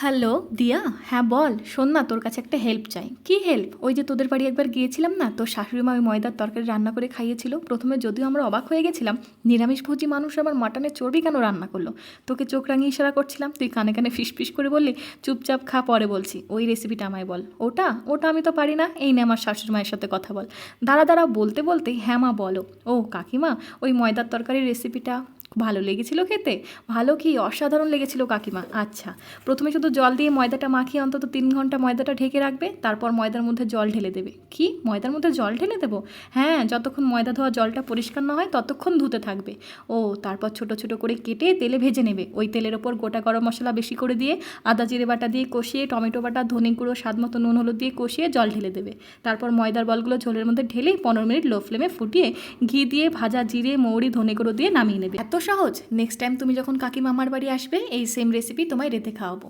Hello দিয়া। হ্যাঁ বল, শোন না, তোর কাছে একটা হেল্প চাই। কি হেল্প? ওই যে তোদের বাড়ি একবার গিয়েছিলাম না, তোর শাশুড়ি মা ওই ময়দার তরকারি রান্না করে খাইয়েছিল। প্রথমে যদিও আমরা অবাক হয়ে গেছিলাম, নিরামিষভোজী মানুষ আবার মাটনের চর্বি কেন রান্না করলো। তোকে চোখ রাঙিয়ে ইশারা করছিলাম, তুই কানে কানে ফিস ফিস করে বললি চুপচাপ খা, পরে বলছি। ওই রেসিপিটা আমায় বল। ওটা ওটা আমি তো পারি না। এই নে আমার শাশুড়ি মায়ের সাথে কথা বল। দাঁড়া দাঁড়া বলতে বলতে হ্যাঁ মা বলো। ও কাকিমা, ওই ময়দার তরকারির রেসিপিটা ভালো লেগেছিল খেতে? ভালো কি, অসাধারণ লেগেছিল কাকিমা। আচ্ছা, প্রথমে শুধু জল দিয়ে ময়দাটা মাখিয়ে অন্তত 3 ঘন্টা ময়দাটা ঢেকে রাখবে, তারপর ময়দার মধ্যে জল ঢেলে দেবে। কি, ময়দার মধ্যে জল ঢেলে দেবো? হ্যাঁ, যতক্ষণ ময়দা ধোয়া জলটা পরিষ্কার না হয় ততক্ষণ ধুতে থাকবে। ও, তারপর ছোট ছোট করে কেটে তেলে ভেজে নেবে। ওই তেলের ওপর গোটা গরম মশলা বেশি করে দিয়ে, আদা জিরে বাটা দিয়ে কষিয়ে, টমেটো বাটা, ধনে গুঁড়ো, স্বাদ মতো নুন হলুদ দিয়ে কষিয়ে জল ঢেলে দেবে। তারপর ময়দার বলগুলো ঝোলের মধ্যে ঢেলেই 15 মিনিট লো ফ্লেমে ফুটিয়ে ঘি দিয়ে ভাজা জিরে মৌরি ধনে গুঁড়ো দিয়ে নামিয়ে নেবে। এত সহজ। নেক্সট টাইম তুমি যখন কাকিমা আমার বাড়ি আসবে, এই সেম রেসিপি তোমায় রেঁধে খাওয়াবো।